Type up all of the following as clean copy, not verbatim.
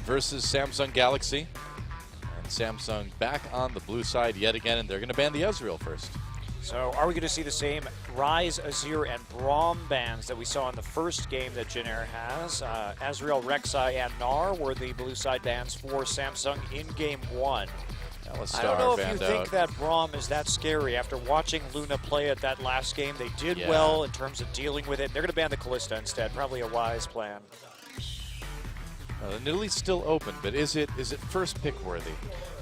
versus Samsung Galaxy. And Samsung back on the blue side yet again, and they're going to ban the Ezreal first. So are we going to see the same Ryze, Azir, and Braum bans that we saw in the first game that Jin Air has? Ezreal, Rek'Sai, and Gnar were the blue side bans for Samsung in Game 1. I don't know if you think that Braum is that scary. After watching Luna play at that last game, they did well in terms of dealing with it. They're going to ban the Kalista instead. Probably a wise plan. The Nidalee's still open, but is it first pick worthy?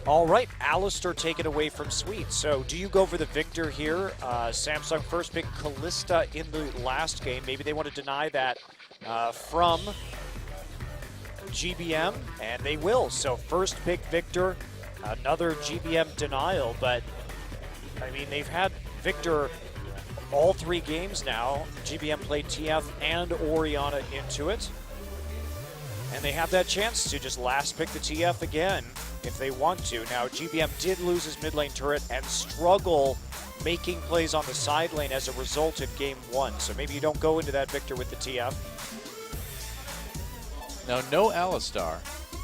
All right, Alistair taken away from Sweet. So do you go for the victor here? Samsung first pick Kalista in the last game. Maybe they want to deny that from GBM, and they will. So first pick Victor, another GBM denial, but I mean, they've had Victor all 3 games now. GBM played TF and Orianna into it, and they have that chance to just last pick the TF again if they want to. Now, GBM did lose his mid lane turret and struggle making plays on the side lane as a result in Game 1, so maybe you don't go into that Victor with the TF. Now, no Alistar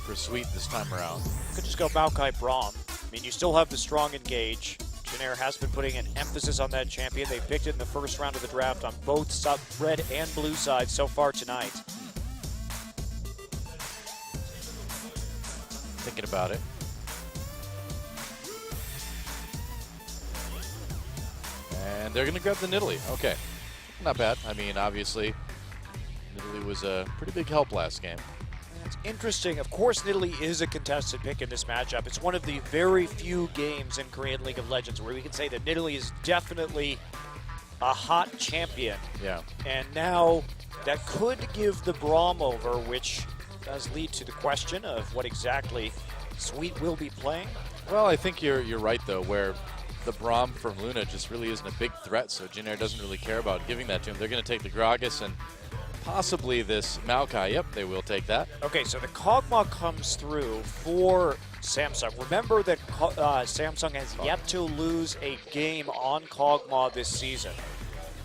for Sweet this time around. You could just go Maokai Braum. I mean, you still have the strong engage. Jin Air has been putting an emphasis on that champion. They picked it in the first round of the draft on both red and blue sides so far tonight. Thinking about it. And they're going to grab the Nidalee. Okay. Not bad. I mean, obviously, Nidalee was a pretty big help last game. It's interesting. Of course, Nidalee is a contested pick in this matchup. It's one of the very few games in Korean League of Legends where we can say that Nidalee is definitely a hot champion. Yeah. And now that could give the Braum over, which does lead to the question of what exactly Sweet will be playing. Well, I think you're right, though, where the Braum from Luna just really isn't a big threat, so Jin Air doesn't really care about giving that to him. They're going to take the Gragas and possibly this Maokai. Yep, they will take that. Okay, so the Kog'Maw comes through for Samsung. Remember that Samsung has yet to lose a game on Kog'Maw this season.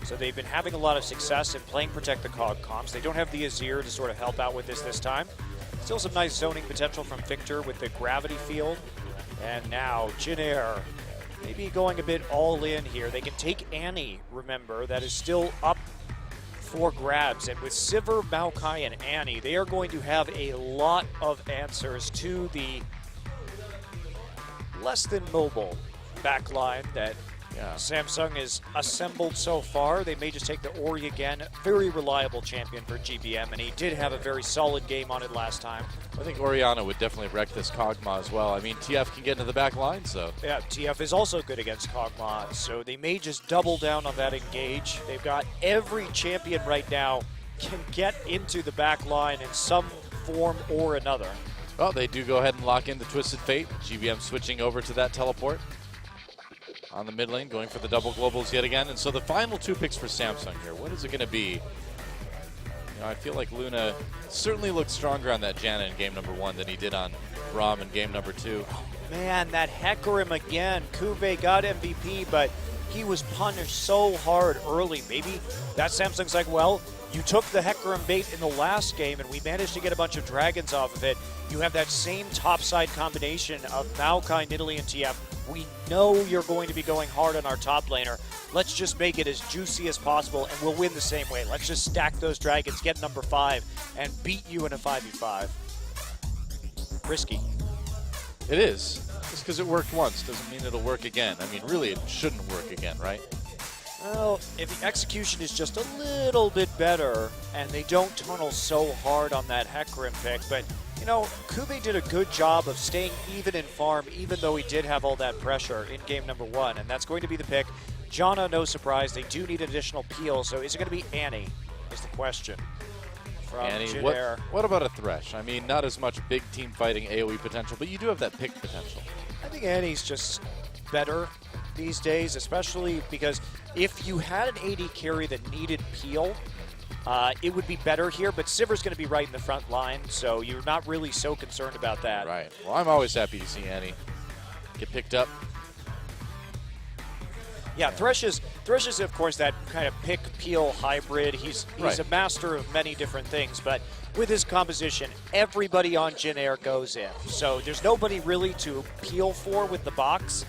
So they've been having a lot of success in playing Protect the Cog comps. They don't have the Azir to sort of help out with this time. Still some nice zoning potential from Victor with the gravity field. And now Jin Air maybe going a bit all in here. They can take Annie, remember, that is still up for grabs. And with Sivir, Maokai, and Annie, they are going to have a lot of answers to the less than mobile backline that Samsung has assembled so far. They may just take the Ori again. Very reliable champion for GBM, and he did have a very solid game on it last time. I think Orianna would definitely wreck this Kog'Maw as well. I mean, TF can get into the back line, so. Yeah, TF is also good against Kog'Maw, so they may just double down on that engage. They've got every champion right now can get into the back line in some form or another. Well, they do go ahead and lock in the Twisted Fate. GBM switching over to that teleport on the mid lane, going for the double globals yet again. And so the final 2 picks for Samsung here, what is it going to be? You know, I feel like Luna certainly looked stronger on that Janna in game number 1 than he did on Braum in game number 2. Oh, man, that Hecarim again. Kuve got MVP, but he was punished so hard early. Maybe that Samsung's like, well, you took the Hecarim bait in the last game, and we managed to get a bunch of dragons off of it. You have that same topside combination of Maokai, Nidalee, and TF. We know you're going to be going hard on our top laner. Let's just make it as juicy as possible, and we'll win the same way. Let's just stack those dragons, get number 5, and beat you in a 5v5. Risky. It is. Just because it worked once doesn't mean it'll work again. I mean, really, it shouldn't work again, right? Well, if the execution is just a little bit better, and they don't tunnel so hard on that Hecarim pick, but you know, Kube did a good job of staying even in farm, even though he did have all that pressure in game number 1, and that's going to be the pick. Janna, no surprise, they do need additional peel, so is it going to be Annie, is the question. From Annie, what about a Thresh? I mean, not as much big team fighting AoE potential, but you do have that pick potential. I think Annie's just better these days, especially because if you had an AD carry that needed peel, it would be better here, but Sivir's going to be right in the front line, so you're not really so concerned about that. Right. Well, I'm always happy to see Annie get picked up. Yeah, Thresh is of course that kind of pick-peel hybrid. He's a master of many different things, but with his composition, everybody on Jin Air goes in. So there's nobody really to peel for with the box.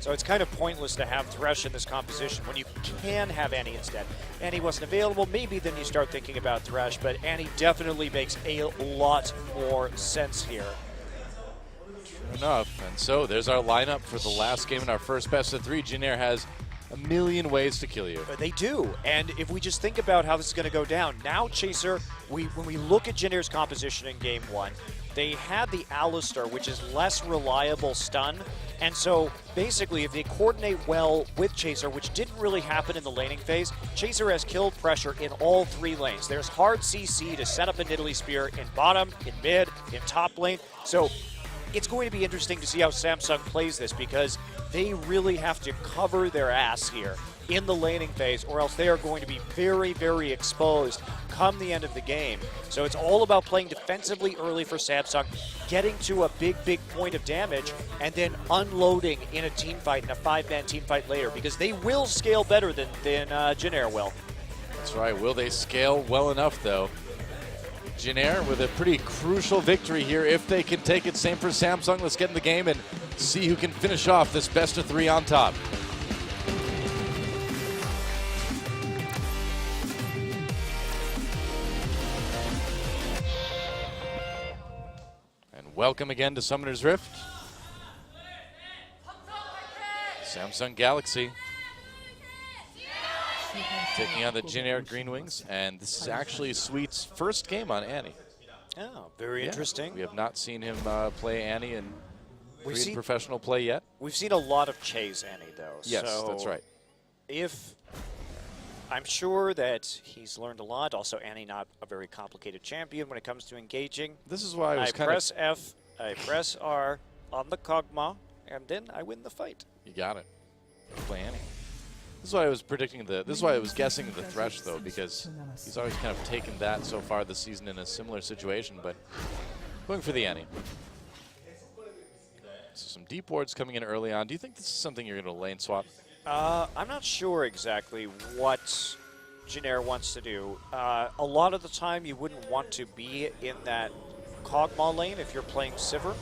So it's kind of pointless to have Thresh in this composition when you can have Annie instead. Annie wasn't available, maybe then you start thinking about Thresh, but Annie definitely makes a lot more sense here. True enough. And so there's our lineup for the last game in our first best of 3. Jin Air has a million ways to kill you. They do, and if we just think about how this is going to go down, now Chaser, when we look at Jin Air's composition in Game 1, they had the Alistar, which is less reliable stun, and so basically if they coordinate well with Chaser, which didn't really happen in the laning phase, Chaser has killed pressure in all 3 lanes. There's hard CC to set up a Nidalee Spear in bottom, in mid, in top lane, so it's going to be interesting to see how Samsung plays this because they really have to cover their ass here in the laning phase or else they are going to be very, very exposed come the end of the game. So it's all about playing defensively early for Samsung, getting to a big, big point of damage, and then unloading in a team fight, in a 5-man team fight later because they will scale better than Jin Air will. That's right. Will they scale well enough, though? Jin Air with a pretty crucial victory here if they can take it. Same for Samsung. Let's get in the game and see who can finish off this best of 3 on top. And welcome again to Summoner's Rift. Samsung Galaxy taking on the Jin Air Green Wings, and this is actually Sweet's first game on Annie. Oh, very interesting. We have not seen him play Annie in We've professional play yet. We've seen a lot of Chase Annie, though. Yes, so that's right. I'm sure that he's learned a lot. Also, Annie not a very complicated champion when it comes to engaging. This is why I was press F, I press R on the Kog'Maw, and then I win the fight. You got it. Play Annie. This is why I was predicting this is why I was guessing the Thresh, though, because he's always kind of taken that so far this season in a similar situation, but going for the Annie. So some deep wards coming in early on. Do you think this is something you're going to lane swap? I'm not sure exactly what Jin Air wants to do. A lot of the time you wouldn't want to be in that Kog'Maw lane if you're playing Sivir.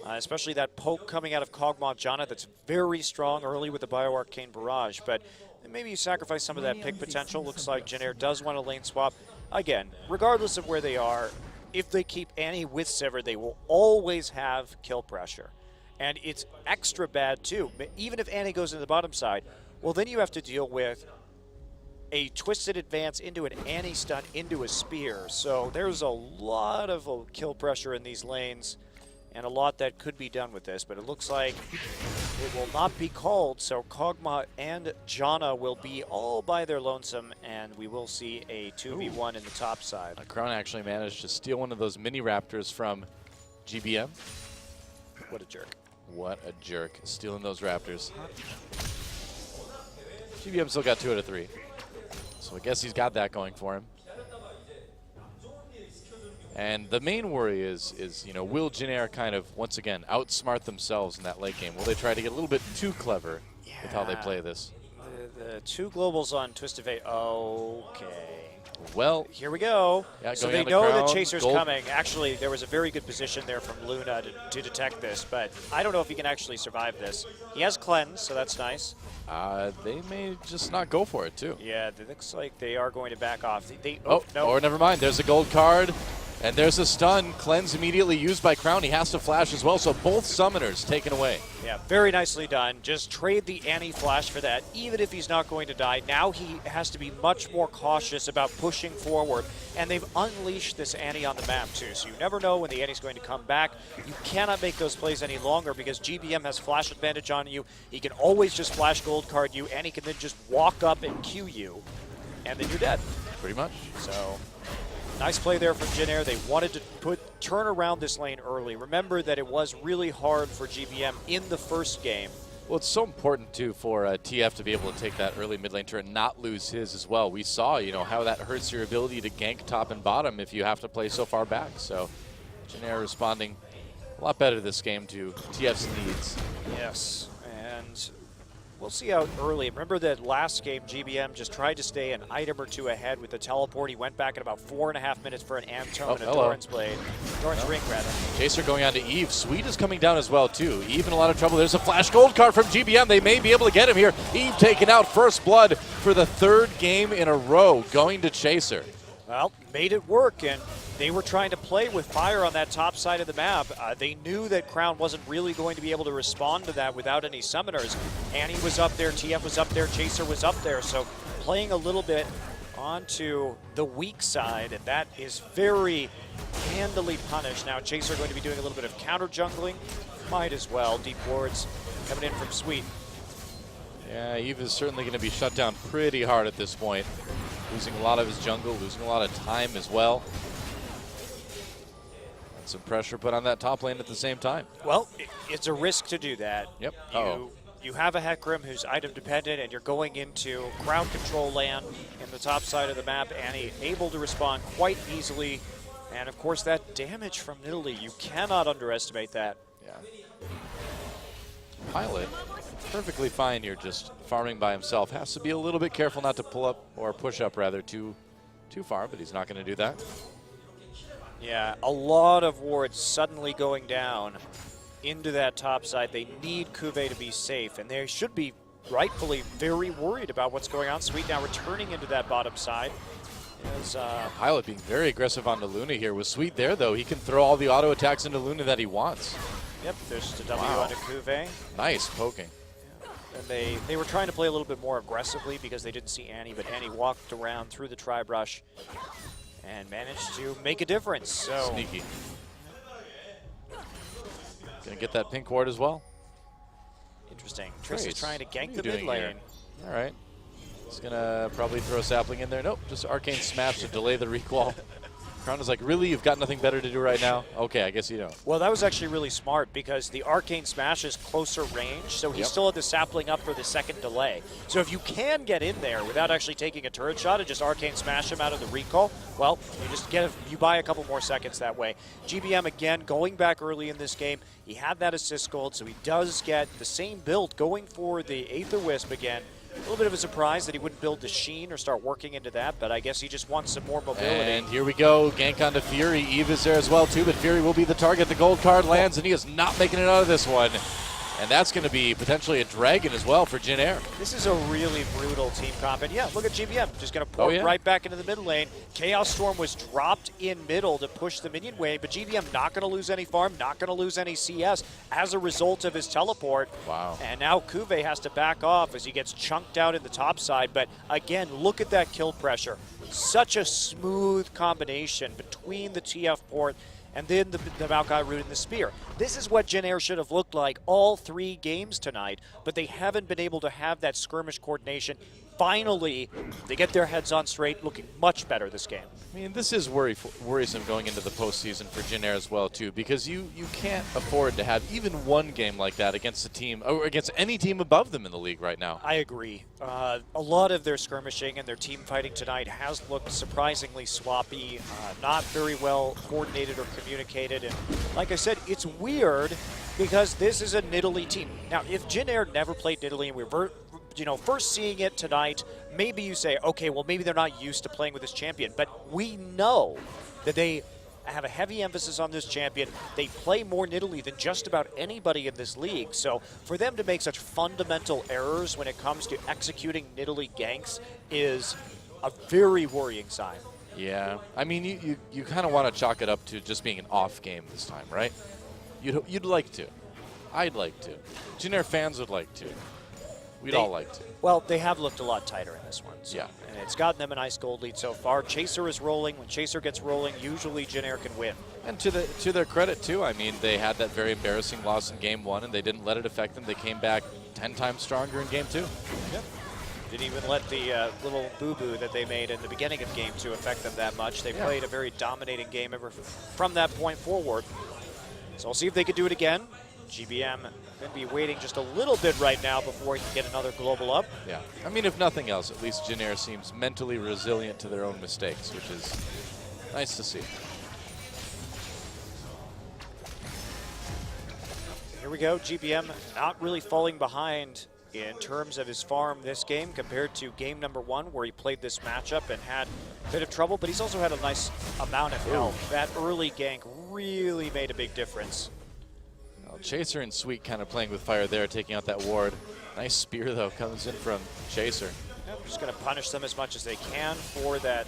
Especially that poke coming out of Kog'Maw Janna that's very strong early with the Bioarcane Barrage, but maybe you sacrifice some of that pick potential. Looks like Jin Air does want a lane swap. Again, regardless of where they are, if they keep Annie with Sivir, they will always have kill pressure. And it's extra bad too. Even if Annie goes into the bottom side, well then you have to deal with a twisted advance into an Annie stun into a spear. So there's a lot of kill pressure in these lanes. And a lot that could be done with this, but it looks like it will not be called, so Kog'Maw and Janna will be all by their lonesome, and we will see a 2v1 in the top side. Crown actually managed to steal one of those mini Raptors from GBM. What a jerk. What a jerk, stealing those Raptors. GBM still got 2 out of 3, so I guess he's got that going for him. And the main worry is you know, will Jin Air kind of, once again, outsmart themselves in that late game? Will they try to get a little bit too clever with how they play this? The 2 globals on Twisted Fate. Okay. Well, here we go. Yeah, so they know that Chaser's coming. Actually, there was a very good position there from Luna to detect this, but I don't know if he can actually survive this. He has Cleanse, so that's nice. They may just not go for it, too. Yeah, it looks like they are going to back off. No. Or never mind. There's a gold card. And there's a stun. Cleanse immediately used by Crown. He has to flash as well, so both summoners taken away. Yeah, very nicely done. Just trade the Annie flash for that, even if he's not going to die. Now he has to be much more cautious about pushing forward, and they've unleashed this Annie on the map too, so you never know when the Annie's going to come back. You cannot make those plays any longer because GBM has flash advantage on you. He can always just flash gold card you, and he can then just walk up and Q you, and then you're dead. Pretty much. So nice play there from Jin Air. They wanted to turn around this lane early. Remember that it was really hard for GBM in the first game. Well, it's so important, too, for TF to be able to take that early mid lane turn and not lose his as well. We saw, you know, how that hurts your ability to gank top and bottom if you have to play so far back. So Jin Air responding a lot better this game to TF's needs. Yes, and We'll see how early. Remember that last game, GBM just tried to stay an item or two ahead with the teleport. He went back in about 4.5 minutes for an Amtone and a Doran's Blade. Doran's Ring, rather. Chaser going on to Eve. Sweet is coming down as well, too. Eve in a lot of trouble. There's a flash gold card from GBM. They may be able to get him here. Eve taking out first blood for the 3rd game in a row, going to Chaser. Well, made it work, and they were trying to play with fire on that top side of the map. They knew that Crown wasn't really going to be able to respond to that without any summoners. Annie was up there, TF was up there, Chaser was up there, so playing a little bit onto the weak side, and that is very handily punished. Now Chaser going to be doing a little bit of counter jungling. Might as well. Deep wards coming in from Sweet. Yeah, Eve is certainly going to be shut down pretty hard at this point. Losing a lot of his jungle, losing a lot of time as well. And some pressure put on that top lane at the same time. Well, it's a risk to do that. Yep. You have a Hecarim who's item dependent, and you're going into crowd control land in the top side of the map. Annie able to respond quite easily. And of course, that damage from Nidalee, you cannot underestimate that. Yeah. Pilot, perfectly fine here, just farming by himself. Has to be a little bit careful not to pull up, or push up rather, too far, but he's not going to do that. Yeah, a lot of wards suddenly going down into that top side. They need Cuvée to be safe, and they should be rightfully very worried about what's going on. Sweet now returning into that bottom side. Pilot being very aggressive onto Luna here. With Sweet there, though, he can throw all the auto attacks into Luna that he wants. Yep, there's just a W onto Cuvée. Nice poking. Yeah. And they were trying to play a little bit more aggressively because they didn't see Annie, but Annie walked around through the tri-brush and managed to make a difference. So sneaky. Gonna get that pink ward as well. Interesting. Triss is trying to gank the mid lane. All right. He's gonna probably throw a sapling in there. Nope, just arcane smash to delay the recall. Crown is like, really? You've got nothing better to do right now? Okay, I guess you don't. Well, that was actually really smart because the arcane smash is closer range, so he still had the sapling up for the second delay. So if you can get in there without actually taking a turret shot and just arcane smash him out of the recall, well, you buy a couple more seconds that way. GBM again going back early in this game. He had that assist gold, so he does get the same build going for the Aether Wisp again. A little bit of a surprise that he wouldn't build the Sheen or start working into that, but I guess he just wants some more mobility. And here we go, gank onto Fury. Eve is there as well too, but Fury will be the target. The gold card lands, and he is not making it out of this one. And that's going to be potentially a dragon as well for Jin Air. This is a really brutal team comp. And yeah, look at GBM. Just going to pour right back into the mid lane. Chaos Storm was dropped in middle to push the minion wave, but GBM not going to lose any farm, not going to lose any CS as a result of his teleport. Wow. And now Cuvée has to back off as he gets chunked out in the top side. But again, look at that kill pressure. Such a smooth combination between the TF port and then the Maokai root and the spear. This is what Jin Air should have looked like all 3 games tonight, but they haven't been able to have that skirmish coordination. Finally, they get their heads on straight, looking much better this game. I mean, this is worrisome going into the postseason for Jin Air as well, too, because you can't afford to have even one game like that against a team, or against any team above them in the league right now. I agree. A lot of their skirmishing and their team fighting tonight has looked surprisingly sloppy, not very well coordinated or communicated, and like I said, it's weird because this is a Nidalee team. Now, if Jin Air never played Nidalee and we were first seeing it tonight, maybe you say, okay, well, maybe they're not used to playing with this champion. But we know that they have a heavy emphasis on this champion. They play more Nidalee than just about anybody in this league. So for them to make such fundamental errors when it comes to executing Nidalee ganks is a very worrying sign. Yeah, I mean, you kind of want to chalk it up to just being an off game this time, right? You'd like to. I'd like to. Jin Air fans would like to. We'd all like to. Well, they have looked a lot tighter in this one. So, yeah. And it's gotten them a nice gold lead so far. Chaser is rolling. When Chaser gets rolling, usually Jin Air can win. And to their credit, too, I mean, they had that very embarrassing loss in Game 1, and they didn't let it affect them. They came back 10 times stronger in Game 2. Yep. Didn't even let the little boo-boo that they made in the beginning of Game 2 affect them that much. They played a very dominating game ever from that point forward. So we'll see if they could do it again. GBM going to be waiting just a little bit right now before he can get another global up. Yeah. I mean, if nothing else, at least Jin Air seems mentally resilient to their own mistakes, which is nice to see. Here we go. GBM not really falling behind in terms of his farm this game compared to game number 1 where he played this matchup and had a bit of trouble, but he's also had a nice amount of health. That early gank really made a big difference. Well, Chaser and Sweet kind of playing with fire there, taking out that ward. Nice spear, though, comes in from Chaser. Yep, just going to punish them as much as they can for that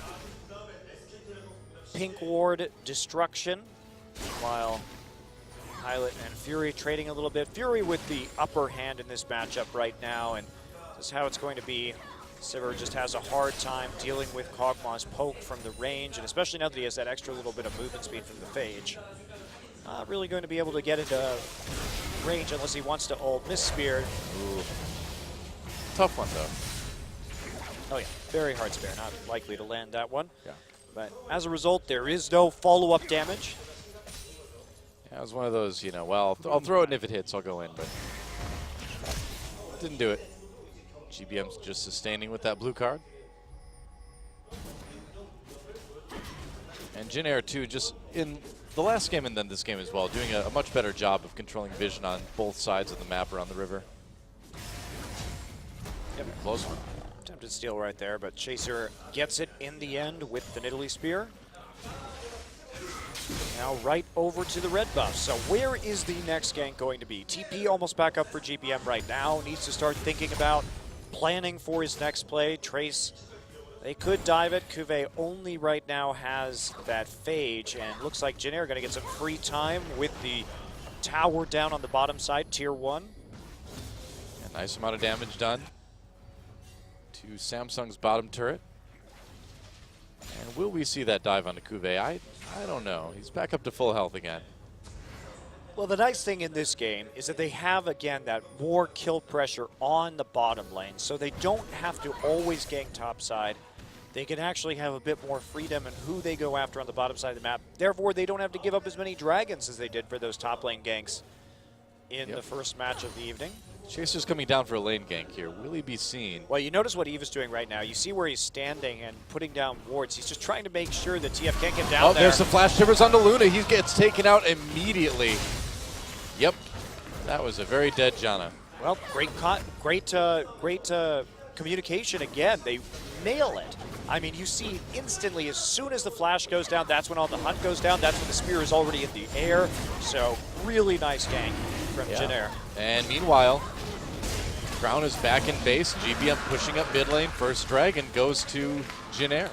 pink ward destruction, while Pilot and Fury trading a little bit. Fury with the upper hand in this matchup right now, and this is how it's going to be. Sivir just has a hard time dealing with Kog'Maw's poke from the range, and especially now that he has that extra little bit of movement speed from the Phage. Not really going to be able to get into range unless he wants to ult. Miss Spear. Ooh. Tough one, though. Oh yeah, very hard spear. Not likely to land that one. Yeah. But as a result, there is no follow-up damage. Yeah, it was one of those, you know, well, I'll throw it, and if it hits, I'll go in, but didn't do it. GBM's just sustaining with that blue card. And Jin Air, too, just in the last game and then this game as well, doing a much better job of controlling vision on both sides of the map around the river. Yep. Close one. Attempted steal right there, but Chaser gets it in the end with the Nidalee Spear. Now right over to the red buff. So where is the next gank going to be? TP almost back up for GBM right now. Needs to start thinking about planning for his next play. Trace, they could dive it. Cuvée only right now has that Phage, and looks like Jin Air going to get some free time with the tower down on the bottom side, tier 1. A nice amount of damage done to Samsung's bottom turret. And will we see that dive onto Cuvée? I don't know. He's back up to full health again. Well, the nice thing in this game is that they have, again, that more kill pressure on the bottom lane, so they don't have to always gank topside. They can actually have a bit more freedom in who they go after on the bottom side of the map. Therefore, they don't have to give up as many dragons as they did for those top lane ganks in the first match of the evening. Chaser's coming down for a lane gank here. Will he be seen? Well, you notice what Eve is doing right now. You see where he's standing and putting down wards. He's just trying to make sure that TF can't get down there. There's the flash timbers onto Luna. He gets taken out immediately. Yep, that was a very dead Janna. Well, great communication again. They nail it. I mean, you see instantly, as soon as the flash goes down, that's when all the hunt goes down. That's when the spear is already in the air. So really nice gank from Jin Air. And meanwhile, Crown is back in base. GBM pushing up mid lane. First dragon goes to Jin Air.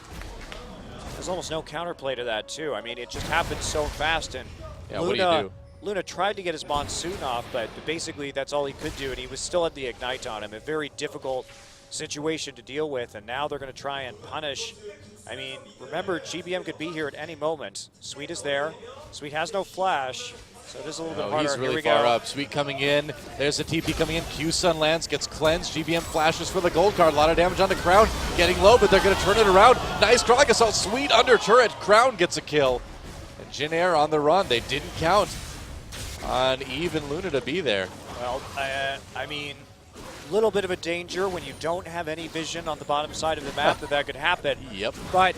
There's almost no counterplay to that, too. I mean, it just happened so fast. And what do you do? Luna tried to get his Monsoon off, but basically that's all he could do, and he was still at the Ignite on him. A very difficult situation to deal with, and now they're going to try and punish. I mean, remember, GBM could be here at any moment. Sweet is there. Sweet has no flash, so it is a little bit harder. He's really far up. Sweet coming in. There's the TP coming in. Q-Sun lands, gets cleansed. GBM flashes for the gold card. A lot of damage on the Crown. Getting low, but they're going to turn it around. Nice Krog Assault. Sweet under turret. Crown gets a kill. And Jin Air on the run. They didn't count on Eve and Luna to be there. Well, I mean, a little bit of a danger when you don't have any vision on the bottom side of the map that could happen. Yep. But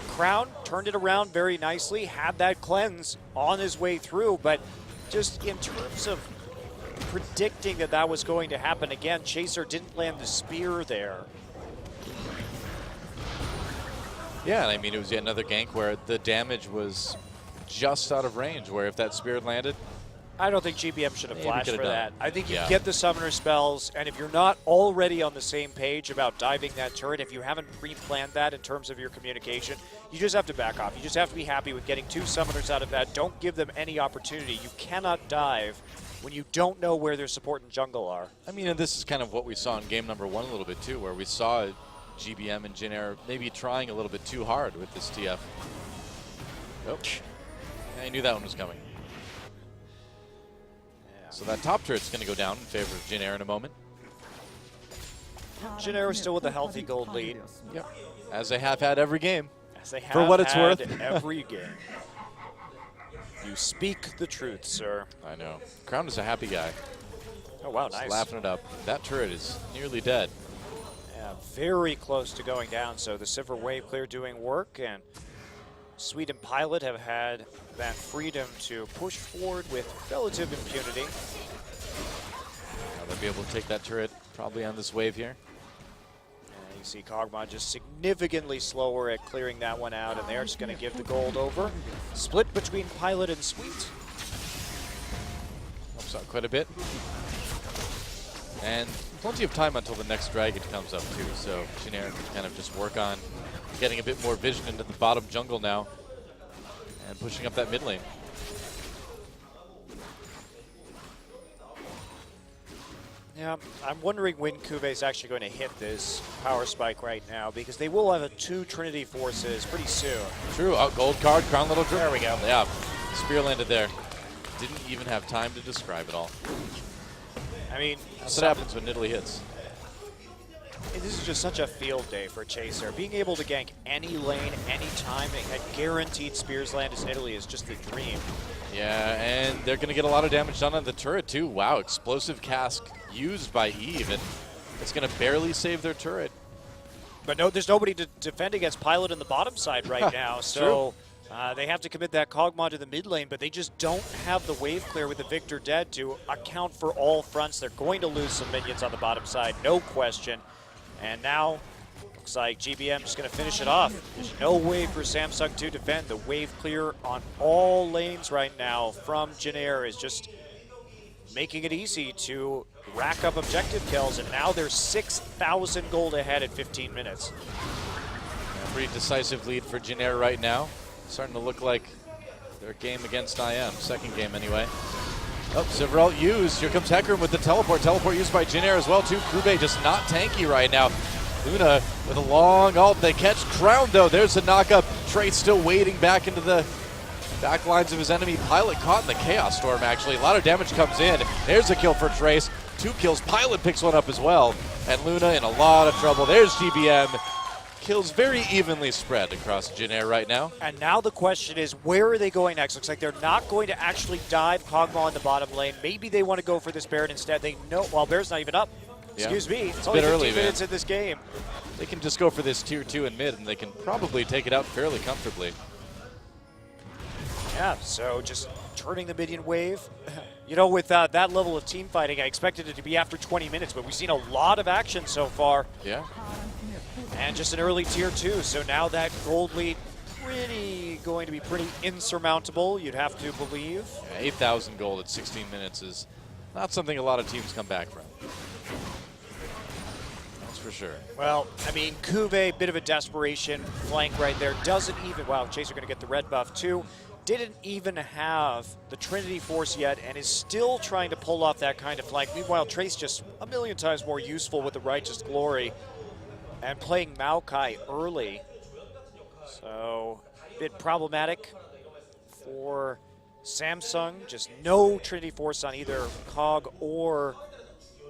Crown turned it around very nicely, had that cleanse on his way through, but just in terms of predicting that was going to happen again, Chaser didn't land the spear there. Yeah, and I mean, it was yet another gank where the damage was just out of range, where if that spear landed, I don't think GBM should have flashed for that. I think you get the summoner spells, and if you're not already on the same page about diving that turret, if you haven't pre-planned that in terms of your communication, you just have to back off. You just have to be happy with getting 2 summoners out of that. Don't give them any opportunity. You cannot dive when you don't know where their support and jungle are. I mean, and this is kind of what we saw in game number 1 a little bit too, where we saw GBM and Jin Air maybe trying a little bit too hard with this TF. Nope. I knew that one was coming. Yeah. So that top turret's going to go down in favor of Jin Air in a moment. Jin Air is still with a healthy gold lead. Yep. As they have had every game. As they have for what it's worth. Every game. You speak the truth, sir. I know. Crown is a happy guy. Oh, wow, Just nice. laughing it up. That turret is nearly dead. Yeah, very close to going down, so the Sivir wave clear doing work, and Sweet and Pilot have had that freedom to push forward with relative impunity. they'll be able to take that turret probably on this wave here. And you see Kog'Maw just significantly slower at clearing that one out, and they're just going to give the gold over. Split between Pilot and Sweet. Helps out quite a bit. And plenty of time until the next dragon comes up too, so Jinair can kind of just work on getting a bit more vision into the bottom jungle now and pushing up that mid lane. Yeah, I'm wondering when Kuve's actually going to hit this power spike right now, because they will have 2 Trinity Forces pretty soon. True. Oh, gold card, Crown Little Drip. There we go. Yeah, spear landed there. Didn't even have time to describe it all. I mean, That's what happens when Nidalee hits. this is just such a field day for Chaser. Being able to gank any lane, any time, and guaranteed spears land as Nidalee is just the dream. Yeah, and they're going to get a lot of damage done on the turret too. Wow, explosive cask used by Eve, and it's going to barely save their turret. But no, there's nobody to defend against Pilot in the bottom side right now, so they have to commit that Kog'Maw to the mid lane, but they just don't have the wave clear with the Victor dead to account for all fronts. They're going to lose some minions on the bottom side, no question. And now, looks like GBM is going to finish it off. There's no way for Samsung to defend. The wave clear on all lanes right now from Jinair is just making it easy to rack up objective kills, and now they're 6,000 gold ahead at 15 minutes. Yeah, pretty decisive lead for Jinair right now. Starting to look like their game against IM, second game anyway. Oh, Silver used. Here comes Hecarim with the teleport. Teleport used by Jinair as well too. Kube just not tanky right now. Luna with a long ult. They catch Crown though. There's a knockup. Trace still waiting back into the back lines of his enemy. Pilot caught in the Chaos Storm actually. A lot of damage comes in. There's a kill for Trace. 2 kills. Pilot picks one up as well. And Luna in a lot of trouble. There's GBM. Kills very evenly spread across Jinair right now. And now the question is, where are they going next? Looks like they're not going to actually dive Kog'Maw in the bottom lane. Maybe they want to go for this Baron instead. They know, well, Baron's not even up. Yeah. Excuse me. It's a only bit 15 early, minutes man. in this game. They can just go for this tier 2 in mid, and they can probably take it out fairly comfortably. Yeah, so just turning the minion wave. You know, with that level of team fighting, I expected it to be after 20 minutes, but we've seen a lot of action so far. Yeah. And just an early tier 2, so now that gold lead going to be pretty insurmountable, you'd have to believe. Yeah, 8,000 gold at 16 minutes is not something a lot of teams come back from. That's for sure. Well, I mean, Kuve, bit of a desperation flank right there. Doesn't even, wow, Chaser going to get the red buff too. Didn't even have the Trinity Force yet and is still trying to pull off that kind of flank. Meanwhile, Trace just a million times more useful with the Righteous Glory and playing Maokai early. So, a bit problematic for Samsung. Just no Trinity Force on either Kog or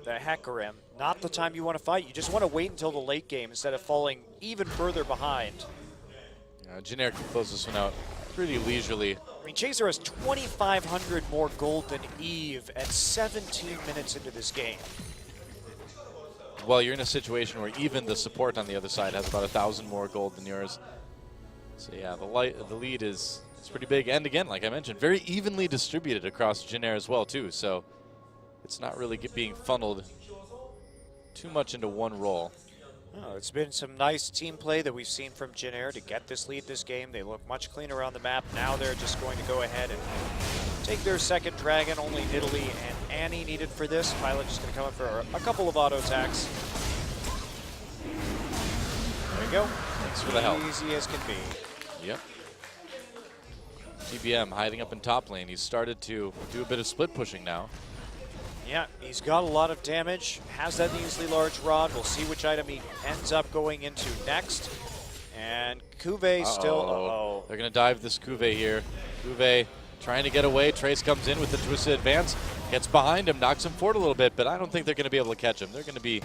the Hecarim. Not the time you want to fight. You just want to wait until the late game instead of falling even further behind. Jinair can close this one out pretty leisurely. I mean, Chaser has 2,500 more gold than Eve at 17 minutes into this game. Well, you're in a situation where even the support on the other side has about 1,000 more gold than yours. So yeah, the lead is pretty big. And again, like I mentioned, very evenly distributed across Jinair as well too. So it's not really being funneled too much into one role. Oh, it's been some nice team play that we've seen from Jinair to get this lead this game. They look much cleaner on the map. Now they're just going to go ahead and take their second dragon. Only Nidalee and Annie needed for this. Pilot just going to come in for a couple of auto attacks. There you go. Thanks for the help. Easy as can be. Yep. GBM hiding up in top lane. He's started to do a bit of split pushing now. Yeah, he's got a lot of damage, has that measly large rod. We'll see which item he ends up going into next. And Kuve still, They're going to dive this Kuve here. Kuve trying to get away. Trace comes in with the twisted advance, gets behind him, knocks him forward a little bit, but I don't think they're going to be able to catch him. They're going to be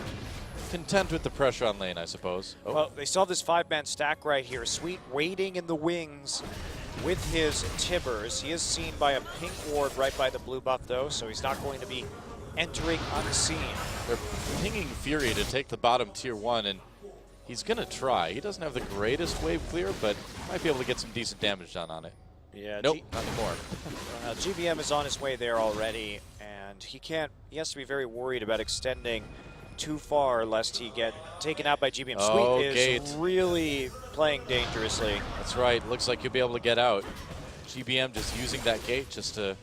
content with the pressure on lane, I suppose. Oh. Well, they saw this 5-man stack right here. Sweet waiting in the wings with his Tibbers. He is seen by a pink ward right by the blue buff, though, so he's not going to be entering unseen. They're pinging Fury to take the bottom tier 1, and he's going to try. He doesn't have the greatest wave clear, but might be able to get some decent damage done on it. Yeah. Nope, not anymore. GBM is on his way there already, And he has to be very worried about extending too far lest he get taken out by GBM. Oh, Sweet is Gate. really playing dangerously. That's right. Looks like he'll be able to get out. GBM just using that gate just to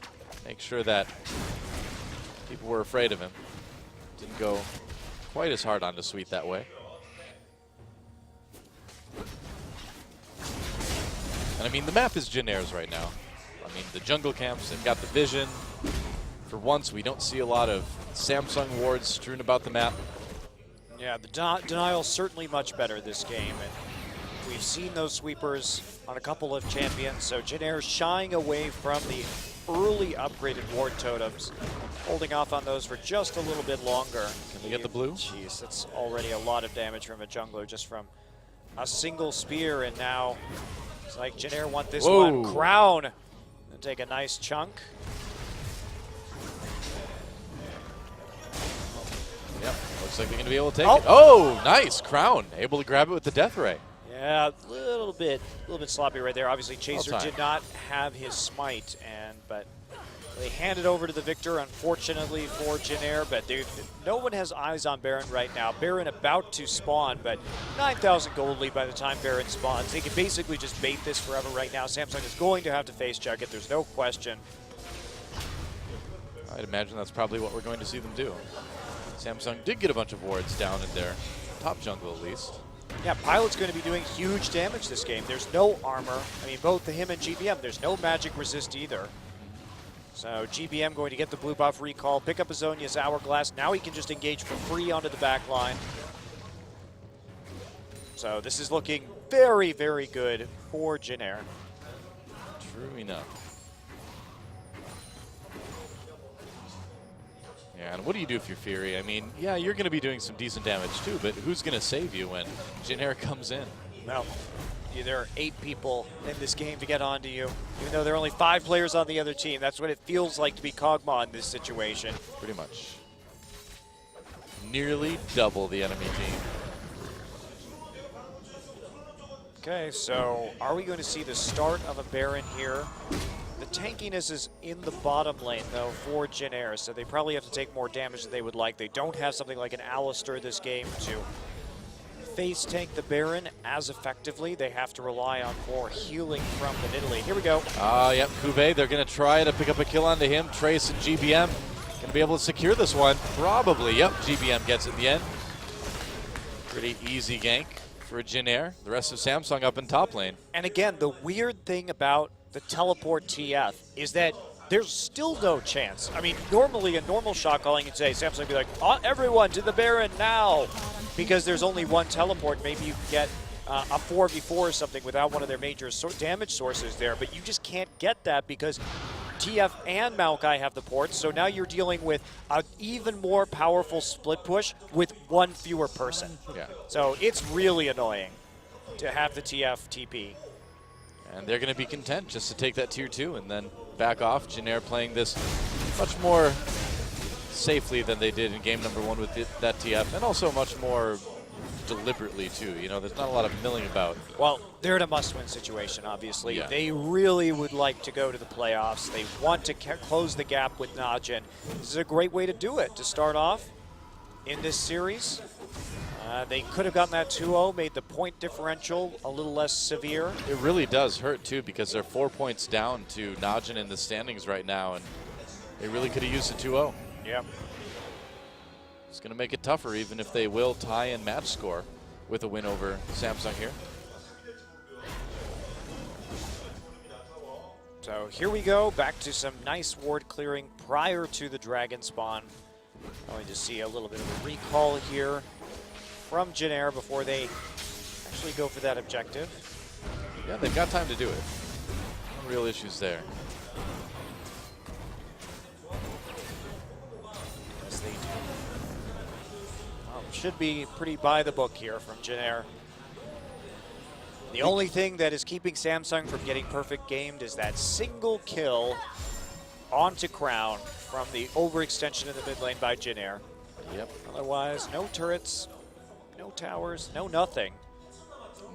make sure that people were afraid of him. Didn't go quite as hard onto Sweet that way. And I mean, the map is Janair's right now. I mean, the jungle camps, they've got the vision. For once, we don't see a lot of Samsung wards strewn about the map. Yeah, the denial's certainly much better this game. And we've seen those sweepers on a couple of champions, so Janair shying away from the early upgraded ward totems, holding off on those for just a little bit longer. Can we get the blue? Jeez, that's already a lot of damage from a jungler just from a single spear, and now it's like Janair want this one. Crown, and take a nice chunk. Yep, looks like they're going to be able to take it. Oh, nice, Crown, able to grab it with the Death Ray. Yeah, a little bit sloppy right there. Obviously, Chaser did not have his smite, but they hand it over to the victor, unfortunately for Janair. But no one has eyes on Baron right now. Baron about to spawn, but 9,000 gold lead by the time Baron spawns. They can basically just bait this forever right now. Samsung is going to have to face check it. There's no question. I'd imagine that's probably what we're going to see them do. Samsung did get a bunch of wards down in their top jungle at least. Yeah, Pilot's going to be doing huge damage this game. There's no armor. I mean, both him and GBM, there's no magic resist either. So GBM going to get the blue buff recall, pick up his Zhonya's Hourglass. Now he can just engage for free onto the back line. So this is looking very, very good for Janair. True enough. Yeah, and what do you do if you're Fury? I mean, yeah, you're going to be doing some decent damage too, but who's going to save you when Janair comes in? Well, there are 8 people in this game to get onto you, even though there are only 5 players on the other team. That's what it feels like to be Kog'Maw in this situation. Pretty much. Nearly double the enemy team. Okay, so are we going to see the start of a Baron here? The tankiness is in the bottom lane, though, for Janair, so they probably have to take more damage than they would like. They don't have something like an Alistar this game to face tank the Baron as effectively. They have to rely on more healing from the mid lane. Here we go. Yep, Kuve, they're going to try to pick up a kill onto him. Trace and GBM going to be able to secure this one. Probably, yep, GBM gets it in the end. Pretty easy gank for Janair. The rest of Samsung up in top lane. And again, the weird thing about the teleport TF is that there's still no chance. I mean, normally in normal shot calling, you'd say Samsung would be like, oh, everyone to the Baron now, because there's only one teleport. Maybe you can get a 4v4 or something without one of their major damage sources there, but you just can't get that because TF and Maokai have the ports, so now you're dealing with an even more powerful split push with one fewer person. Yeah. So it's really annoying to have the TF TP. And they're going to be content just to take that tier 2 and then back off. Janair playing this much more safely than they did in game number 1 with that TF, and also much more deliberately too. You know, there's not a lot of milling about. Well, they're in a must-win situation, obviously. Yeah. They really would like to go to the playoffs. They want to close the gap with Najin. This is a great way to do it, to start off in this series. They could have gotten that 2-0, made the point differential a little less severe. It really does hurt too, because they're 4 points down to Najin in the standings right now, and they really could have used a 2-0. Yep. It's going to make it tougher, even if they will tie in match score with a win over Samsung here. So here we go, back to some nice ward clearing prior to the dragon spawn. Going to see a little bit of a recall here from Janair before they actually go for that objective. Yeah, they've got time to do it. No real issues there. Yes, they do. Should be pretty by the book here from Janair. The only thing that is keeping Samsung from getting perfect gamed is that single kill onto Crown from the overextension in the mid lane by Janair. Yep. Otherwise, no turrets, no towers, no nothing.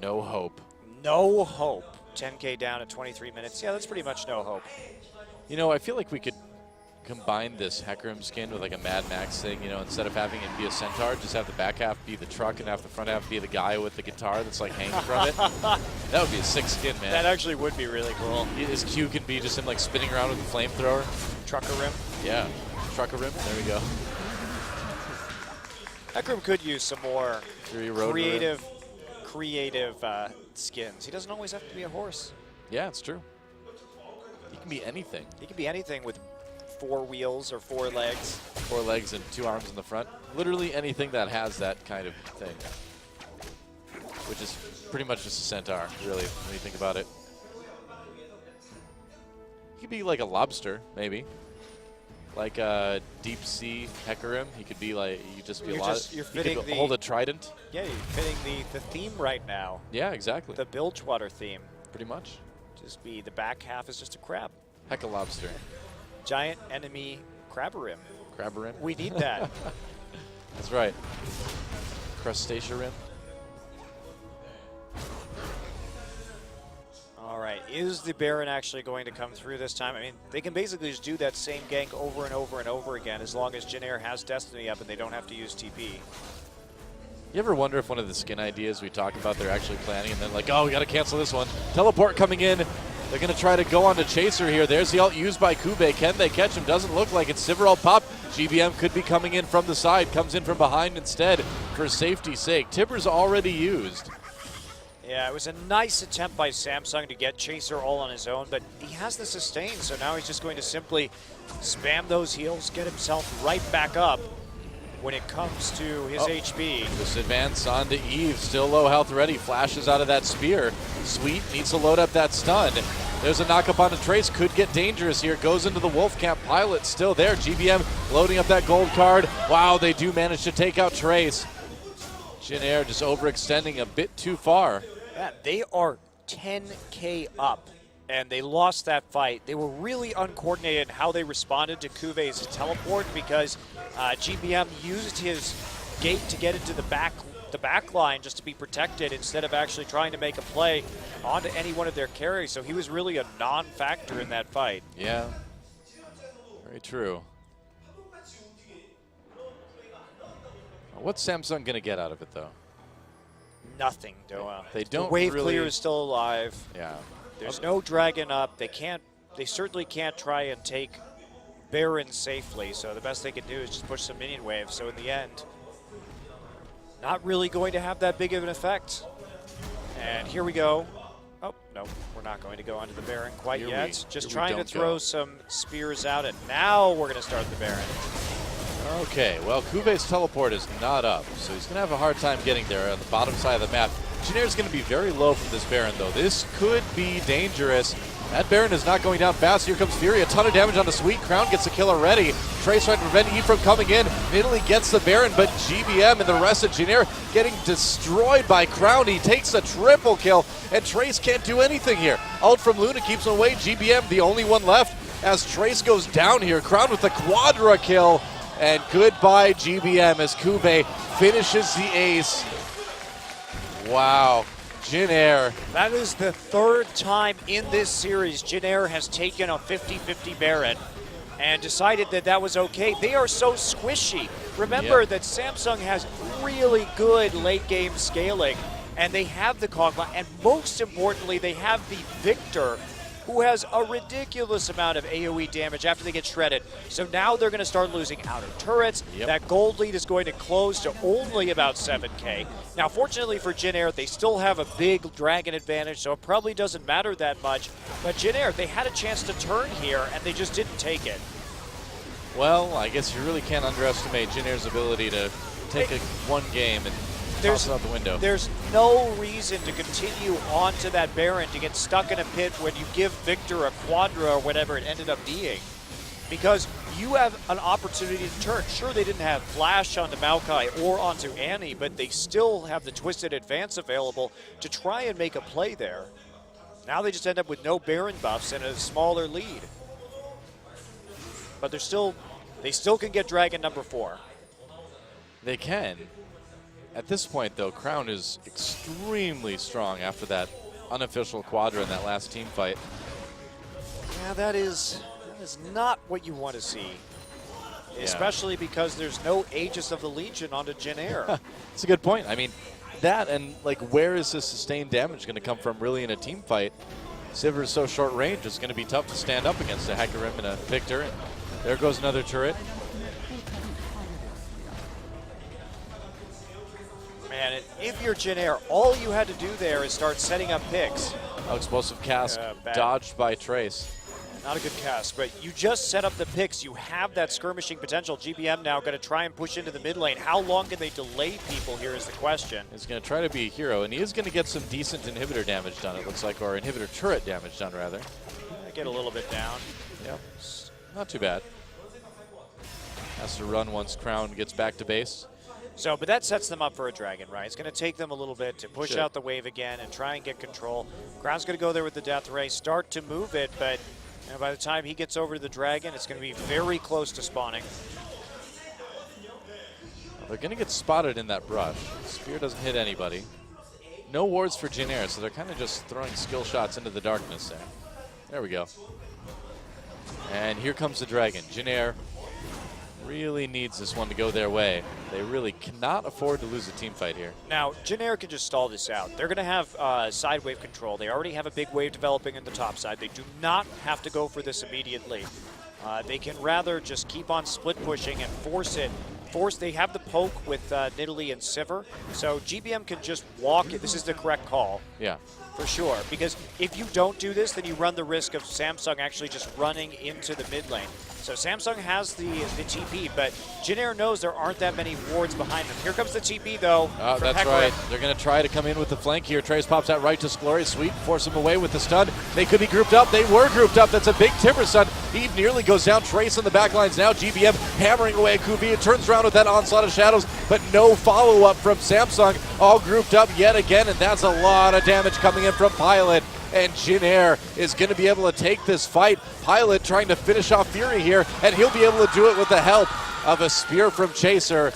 No hope. No hope. 10K down at 23 minutes. Yeah, that's pretty much no hope. You know, I feel like we could combined this Hecarim skin with like a Mad Max thing, you know, instead of having it be a centaur, just have the back half be the truck and have the front half be the guy with the guitar that's like hanging from it. That would be a sick skin, man. That actually would be really cool. His Q can be just him like spinning around with a flamethrower. Trucker rim. Yeah, trucker rim. There we go. Hecarim could use some more creative skins. He doesn't always have to be a horse. Yeah, it's true. He can be anything. He can be anything with 4 wheels or 4 legs. 4 legs and 2 arms in the front. Literally anything that has that kind of thing. Which is pretty much just a centaur, really, when you think about it. He could be like a lobster, maybe. Like a deep sea Hecarim. He could be like, you just be You're fitting he could hold a trident. Yeah, you're fitting the theme right now. Yeah, exactly. The Bilgewater theme. Pretty much. Just be the back half is just a crab. Heck a lobster. Giant enemy Crabberim. Crabberim? We need that. That's right. Crustacearim. All right, is the Baron actually going to come through this time? I mean, they can basically just do that same gank over and over and over again as long as Jin Air has Destiny up and they don't have to use TP. You ever wonder if one of the skin ideas we talk about they're actually planning and then like, oh, we got to cancel this one. Teleport coming in. They're going to try to go on to Chaser here. There's the ult used by Kube. Can they catch him? Doesn't look like it. Sivarol pop. GBM could be coming in from the side. Comes in from behind instead for safety's sake. Tipper's already used. Yeah, it was a nice attempt by Samsung to get Chaser all on his own, but he has the sustain, so now he's just going to simply spam those heals, get himself right back up when it comes to his HP. This advance onto Eve, still low health ready, flashes out of that spear. Sweet needs to load up that stun. There's a knock-up onto Trace, could get dangerous here, goes into the Wolf Camp, Pilot still there. GBM loading up that gold card. Wow, they do manage to take out Trace. Jin Air just overextending a bit too far. Yeah, they are 10K up, and they lost that fight. They were really uncoordinated in how they responded to Kuve's teleport because GBM used his gate to get into the back line just to be protected instead of actually trying to make a play onto any one of their carries. So he was really a non-factor in that fight. Yeah, very true. What's Samsung going to get out of it, though? Nothing, Doa. They don't the wave really... clear is still alive. Yeah. There's no dragon up. They certainly can't try and take Baron safely, so the best they can do is just push some minion waves. So in the end, not really going to have that big of an effect. And here we go. Oh, no, we're not going to go onto the Baron quite yet. Just trying to throw some spears out, and now we're going to start the Baron. Okay, well, Kuve's teleport is not up, so he's going to have a hard time getting there on the bottom side of the map. Jin Air's going to be very low from this Baron, though. This could be dangerous. That Baron is not going down fast. Here comes Fury. A ton of damage on the Sweet. Crown gets the kill already. Trace trying to prevent Eve from coming in. Italy gets the Baron, but GBM and the rest of Jin Air getting destroyed by Crown. He takes a triple kill, and Trace can't do anything here. Ult from Luna keeps him away. GBM, the only one left, as Trace goes down here. Crown with the quadra kill. And goodbye GBM as Kube finishes the ace. Wow, Jin Air. That is the 3rd time in this series Jin Air has taken a 50-50 Baron and decided that that was okay. They are so squishy. Remember that Samsung has really good late game scaling, and they have the Kog'Maw, and most importantly, they have the Victor, who has a ridiculous amount of AoE damage after they get shredded. So now they're going to start losing outer turrets. That gold lead is going to close to only about 7K. Now, fortunately for Jin Air, they still have a big dragon advantage, so it probably doesn't matter that much. But Jin Air, they had a chance to turn here, and they just didn't take it. Well, I guess you really can't underestimate Jin Air's ability to take one game and toss it out the window. There's no reason to continue onto that Baron to get stuck in a pit when you give Victor a quadra or whatever it ended up being. Because you have an opportunity to turn. Sure, they didn't have Flash onto Maokai or onto Annie, but they still have the Twisted Advance available to try and make a play there. Now they just end up with no Baron buffs and a smaller lead. But they still can get Dragon number 4. They can. At this point, though, Crown is extremely strong after that unofficial quadra in that last team fight. Yeah, that is is not what you want to see. Especially because there's no Aegis of the Legion onto Jin Air. It's a good point. I mean, that and like where is this sustained damage going to come from really in a team fight? Sivir is so short range, it's going to be tough to stand up against a Hecarim and a Victor. And there goes another turret. Man, and if you're Jin Air, all you had to do there is start setting up picks. Oh, explosive cast dodged by Trace. Not a good cast, but you just set up the picks. You have that skirmishing potential. GBM now going to try and push into the mid lane. How long can they delay people here is the question. He's going to try to be a hero, and he is going to get some decent inhibitor damage done, it looks like, or inhibitor turret damage done, rather. Get a little bit down. Yep, not too bad. Has to run once Crown gets back to base. So, but that sets them up for a dragon, right? It's going to take them a little bit to push Should. out the wave again and try and get control. Crown's going to go there with the Death Ray, start to move it, but by the time he gets over to the dragon, it's going to be very close to spawning. They're going to get spotted in that brush. Spear doesn't hit anybody. No wards for Jin Air, so they're kind of just throwing skill shots into the darkness there. There we go. And here comes the dragon. Jin Air really needs this one to go their way. They really cannot afford to lose a team fight here. Now, Jin Air can just stall this out. They're going to have side wave control. They already have a big wave developing in the top side. They do not have to go for this immediately. They can rather just keep on split pushing and force it. They have the poke with Nidalee and Sivir, so GBM can just walk it. This is the correct call. Yeah. For sure, because if you don't do this, then you run the risk of Samsung actually just running into the mid lane. So Samsung has the TP, but Jin Air knows there aren't that many wards behind them. Here comes the TP, though. Oh, that's right. They're going to try to come in with the flank here. Trace pops out right to Sklory. Sweet, force him away with the stun. They could be grouped up. They were grouped up. That's a big Timber stun. Eve nearly goes down. Trace on the back lines now. GBM hammering away at Kuvi. It turns around with that onslaught of shadows, but no follow-up from Samsung. All grouped up yet again, and that's a lot of damage coming in from Pilot. And Jin Air is going to be able to take this fight. Pilot trying to finish off Fury here, and he'll be able to do it with the help of a spear from Chaser.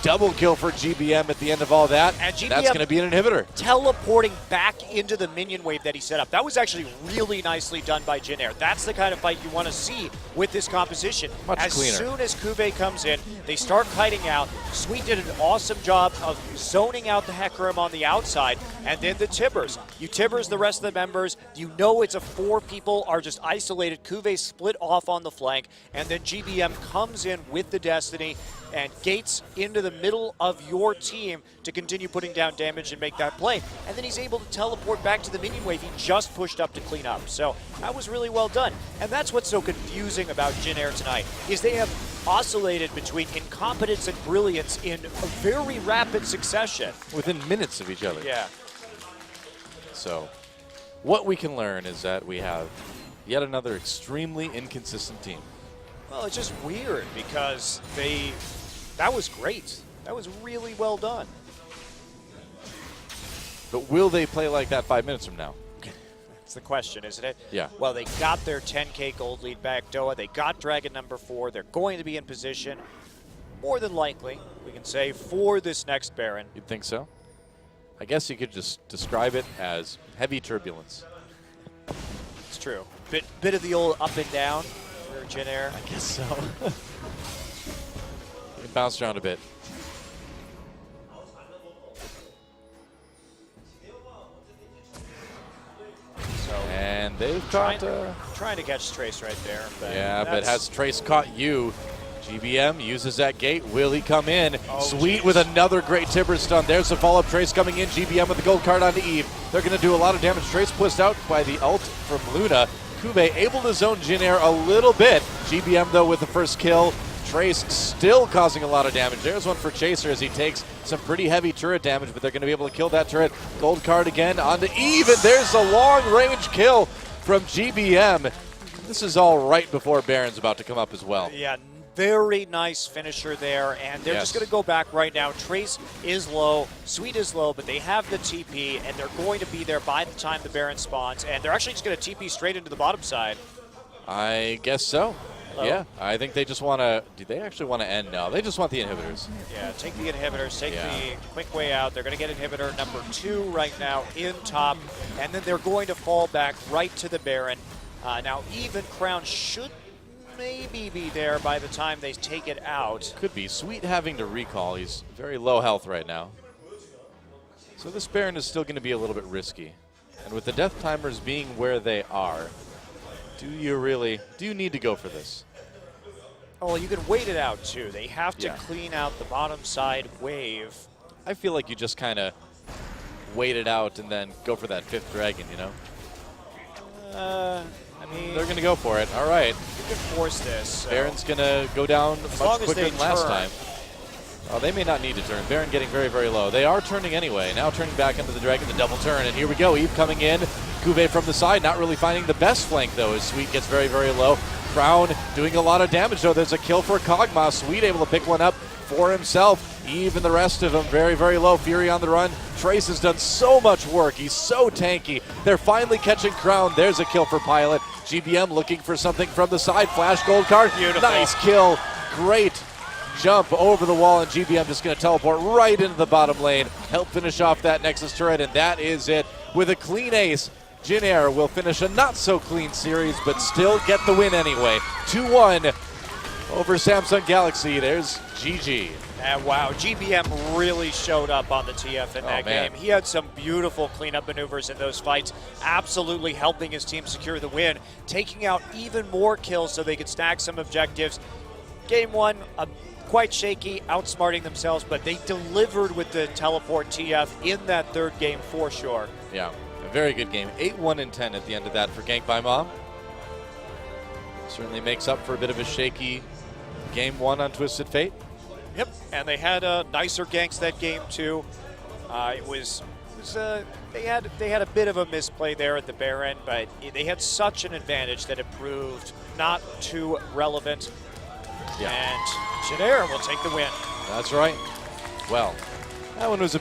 Double kill for GBM at the end of all that. And GBM that's going to be an inhibitor. Teleporting back into the minion wave that he set up. That was actually really nicely done by Jin Air. That's the kind of fight you want to see with this composition. Much cleaner. As soon as Kuve comes in, they start kiting out. Sweet did an awesome job of zoning out the Hecarim on the outside, and then the Tibbers. You Tibbers the rest of the members. You know it's a 4 people are just isolated. Kuve split off on the flank, and then GBM comes in with the Destiny and gates into the middle of your team to continue putting down damage and make that play. And then he's able to teleport back to the minion wave he just pushed up to clean up. So that was really well done. And that's what's so confusing about Jin Air tonight, is they have oscillated between incompetence and brilliance in a very rapid succession. Within minutes of each other. Yeah. So what we can learn is that we have yet another extremely inconsistent team. Well, it's just weird because that was great. That was really well done. But will they play like that 5 minutes from now? That's the question, isn't it? Yeah. Well, they got their 10K gold lead back, Doa. They got Dragon number 4. They're going to be in position, more than likely, we can say, for this next Baron. You'd think so? I guess you could just describe it as heavy turbulence. It's true. Bit of the old up and down for Jin Air. I guess so. It bounced around a bit. So and they've caught... trying to catch Trace right there. But yeah, but has Trace caught you? GBM uses that gate. Will he come in? Oh, Sweet geez. With another great Timber stun. There's the follow-up. Trace coming in. GBM with the gold card onto Eve. They're going to do a lot of damage. Trace pushed out by the ult from Luna. Kube able to zone Jin Air a little bit. GBM, though, with the first kill. Trace still causing a lot of damage. There's one for Chaser as he takes some pretty heavy turret damage, but they're going to be able to kill that turret. Gold card again onto Eve, and there's a long-range kill from GBM. This is all right before Baron's about to come up as well. Yeah, very nice finisher there, and they're just going to go back right now. Trace is low, Sweet is low, but they have the TP, and they're going to be there by the time the Baron spawns, and they're actually just going to TP straight into the bottom side. I guess so. Hello? Yeah, I think they just want to... Do they actually want to end now? They just want the inhibitors. Yeah, take the inhibitors, take the quick way out. They're going to get inhibitor number 2 right now in top, and then they're going to fall back right to the Baron. Now, even Crown should maybe be there by the time they take it out. Could be. Sweet having to recall. He's very low health right now. So this Baron is still going to be a little bit risky. And with the death timers being where they are, do you need to go for this? Oh, you can wait it out too. They have to Yeah. clean out the bottom side wave. I feel like you just kind of wait it out and then go for that 5th dragon, you know? I mean, They're going to go for it. All right. you can force this. So. Baron's going to go down As much long as quicker they than last turn. time. Oh, they may not need to turn. Baron getting very, very low. They are turning anyway. Now turning back into the dragon, the double turn. And here we go. Eve coming in. Cuvée from the side, not really finding the best flank, though, as Sweet gets very, very low. Crown doing a lot of damage, though. There's a kill for Kog'Maw. Sweet able to pick one up for himself. Eve and the rest of them very, very low. Fury on the run. Trace has done so much work. He's so tanky. They're finally catching Crown. There's a kill for Pilot. GBM looking for something from the side. Flash gold card. Beautiful. Nice kill. Great jump over the wall, and GBM just going to teleport right into the bottom lane. Help finish off that Nexus turret, and that is it. With a clean ace, Jin Air will finish a not-so-clean series, but still get the win anyway. 2-1 over Samsung Galaxy. There's GG. And wow, GBM really showed up on the TF in that man. game. He had some beautiful cleanup maneuvers in those fights, absolutely helping his team secure the win, taking out even more kills so they could stack some objectives. Game 1, quite shaky, outsmarting themselves, but they delivered with the teleport TF in that 3rd game for sure. Yeah, a very good game. 8-1 and 10 at the end of that for Gank by Mom. Certainly makes up for a bit of a shaky Game 1 on Twisted Fate. Yep, and they had nicer ganks that game too. They had a bit of a misplay there at the Baron, but they had such an advantage that it proved not too relevant. Yeah. And Jin Air will take the win. That's right. Well, that one was a bit